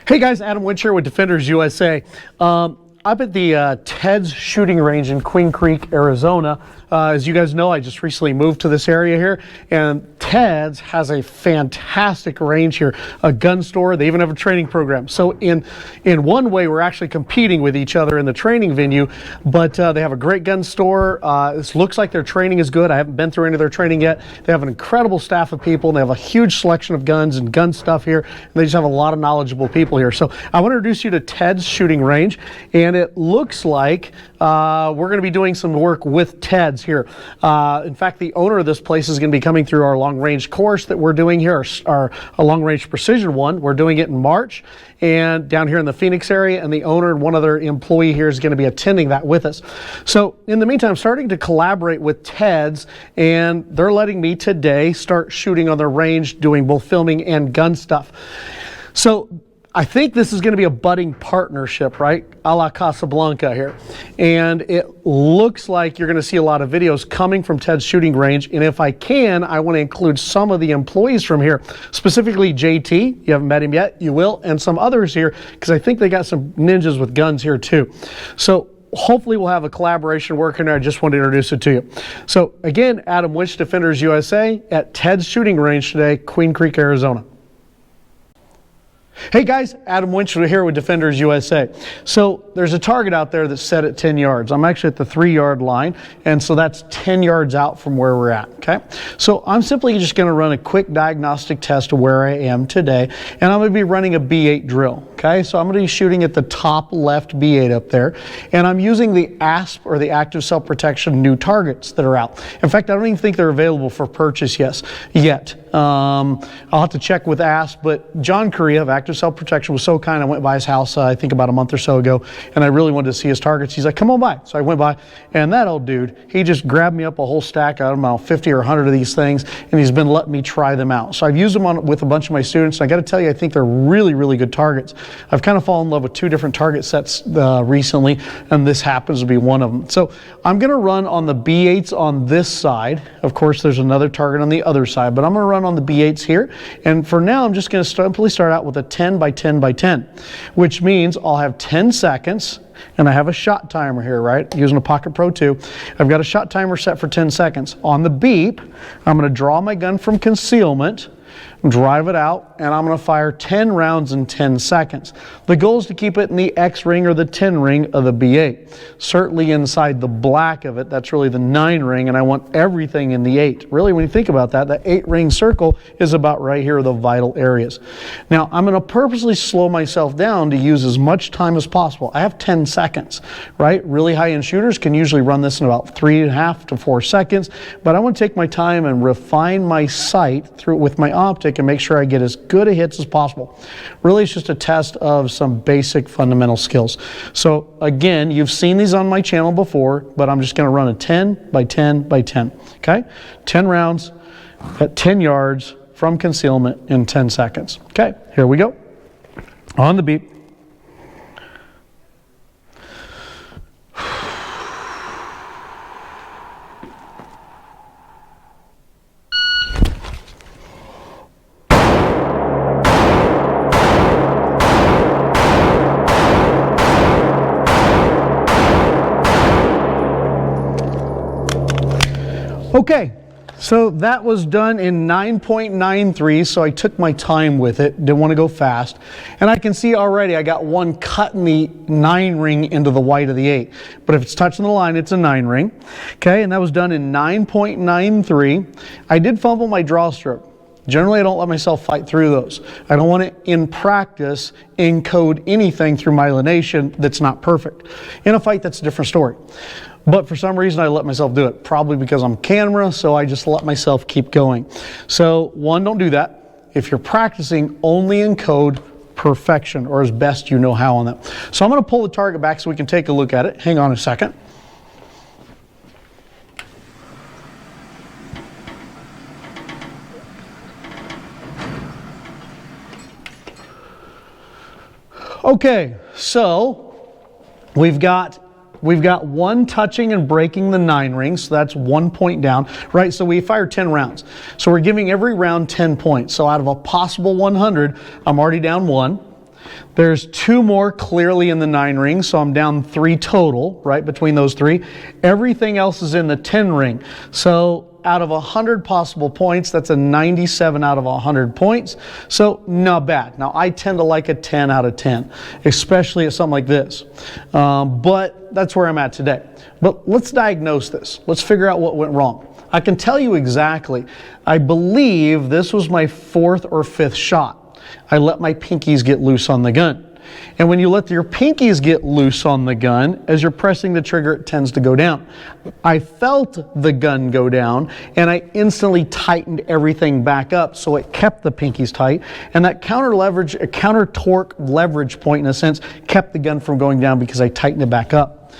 Hey guys, Adam Winch here with Defenders USA. Up at the Ted's shooting range in Queen Creek, Arizona. As you guys know, I just recently moved to this area here, and Ted's has a fantastic range here, a gun store. They even have a training program. So in one way, we're actually competing with each other in the training venue, but they have a great gun store. This looks like their training is good. I haven't been through any of their training yet. They have an incredible staff of people, and they have a huge selection of guns and gun stuff here, and they just have a lot of knowledgeable people here. So I want to introduce you to Ted's shooting range, and it looks like we're going to be doing some work with Ted's here. In fact, the owner of this place is going to be coming through our long-range course that we're doing here, our long-range precision one. We're doing it in March and down here in the Phoenix area, and the owner and one other employee here is going to be attending that with us. So in the meantime, I'm starting to collaborate with Ted's, and they're letting me today start shooting on their range, doing both filming and gun stuff. So I think this is going to be a budding partnership, right? A la Casablanca here. And it looks like you're going to see a lot of videos coming from Ted's shooting range. And if I can, I want to include some of the employees from here, specifically JT. You haven't met him yet, you will, and some others here, because I think they got some ninjas with guns here too. So hopefully we'll have a collaboration working there. I just want to introduce it to you. So again, Adam Winch, Defenders USA at Ted's shooting range today, Queen Creek, Arizona. Hey guys, Adam Winch here with Defenders USA. So there's a target out there that's set at 10 yards. I'm actually at the 3-yard line, and so that's 10 yards out from where we're at, okay? So I'm simply just going to run a quick diagnostic test of where I am today, and I'm going to be running a B8 drill, okay? So I'm going to be shooting at the top left B8 up there, and I'm using the ASP, or the Active Self-Protection new targets that are out. In fact, I don't even think they're available for purchase yet. I'll have to check with ASP, but John Correa of Active Self-Protection was so kind. I went by his house, I think about a month or so ago, and I really wanted to see his targets. He's like, come on by. So I went by, and that old dude, he just grabbed me up a whole stack, I don't know, 50 or 100 of these things, and he's been letting me try them out. So I've used them with a bunch of my students, and I got to tell you, I think they're really, really good targets. I've kind of fallen in love with 2 different target sets recently, and this happens to be one of them. So I'm going to run on the B8s on this side. Of course, there's another target on the other side, but I'm going to run on the B8s here, and for now I'm just going to simply start out with a 10 by 10 by 10, which means I'll have 10 seconds, and I have a shot timer here, right? Using a Pocket Pro 2. I've got a shot timer set for 10 seconds. On the beep, I'm going to draw my gun from concealment, drive it out, and I'm going to fire 10 rounds in 10 seconds. The goal is to keep it in the X ring or the 10 ring of the B8. Certainly inside the black of it, that's really the 9 ring, and I want everything in the 8. Really, when you think about that, the 8 ring circle is about right here, the vital areas. Now, I'm going to purposely slow myself down to use as much time as possible. I have 10 seconds, right? Really high-end shooters can usually run this in about 3.5 to 4 seconds, but I want to take my time and refine my sight through with my optic and make sure I get as good a hits as possible. Really, it's just a test of some basic fundamental skills. So again, you've seen these on my channel before, but I'm just going to run a 10 by 10 by 10, okay? 10 rounds at 10 yards from concealment in 10 seconds. Okay, here we go. On the beep. Okay, so that was done in 9.93, so I took my time with it, didn't want to go fast. And I can see already I got one cutting the 9 ring into the white of the 8. But if it's touching the line, it's a 9 ring. Okay, and that was done in 9.93. I did fumble my draw stroke. Generally, I don't let myself fight through those. I don't want to, in practice, encode anything through myelination that's not perfect. In a fight, that's a different story. But for some reason, I let myself do it. Probably because I'm camera, so I just let myself keep going. So, one, don't do that. If you're practicing, only encode perfection, or as best you know how on that. So I'm going to pull the target back so we can take a look at it. Hang on a second. Okay, so we've got one touching and breaking the 9 ring, so that's 1 point down, right? So we fired 10 rounds. So we're giving every round 10 points. So out of a possible 100, I'm already down 1. There's 2 more clearly in the 9 ring, so I'm down 3 total, right, between those 3. Everything else is in the 10 ring. So out of 100 possible points, that's a 97 out of 100 points. So not bad. Now I tend to like a 10 out of 10, especially at something like this. But that's where I'm at today. But let's diagnose this. Let's figure out what went wrong. I can tell you exactly. I believe this was my 4th or 5th shot. I let my pinkies get loose on the gun. And when you let your pinkies get loose on the gun, as you're pressing the trigger, it tends to go down. I felt the gun go down, and I instantly tightened everything back up so it kept the pinkies tight. And that counter torque leverage point, in a sense, kept the gun from going down because I tightened it back up.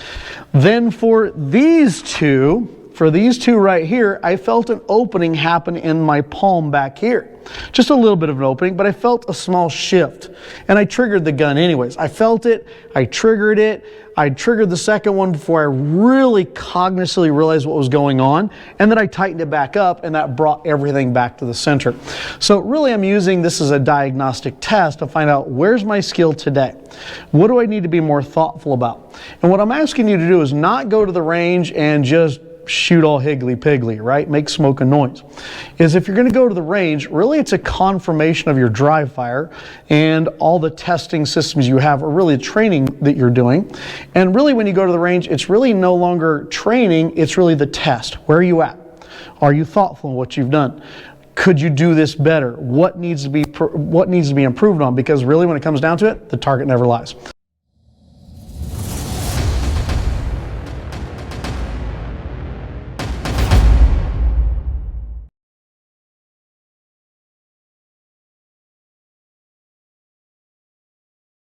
Then for these two right here, I felt an opening happen in my palm back here. Just a little bit of an opening, but I felt a small shift. And I triggered the gun anyways. I felt it, I triggered it, I triggered the second one before I really cognitively realized what was going on, and then I tightened it back up, and that brought everything back to the center. So really I'm using this as a diagnostic test to find out where's my skill today? What do I need to be more thoughtful about? And what I'm asking you to do is not go to the range and just shoot all higgly-piggly, right? Make smoke and noise. Is if you're going to go to the range, really it's a confirmation of your dry fire and all the testing systems you have, or really the training that you're doing. And really when you go to the range, it's really no longer training, it's really the test. Where are you at? Are you thoughtful in what you've done? Could you do this better? What needs to be improved on? Because really when it comes down to it, the target never lies.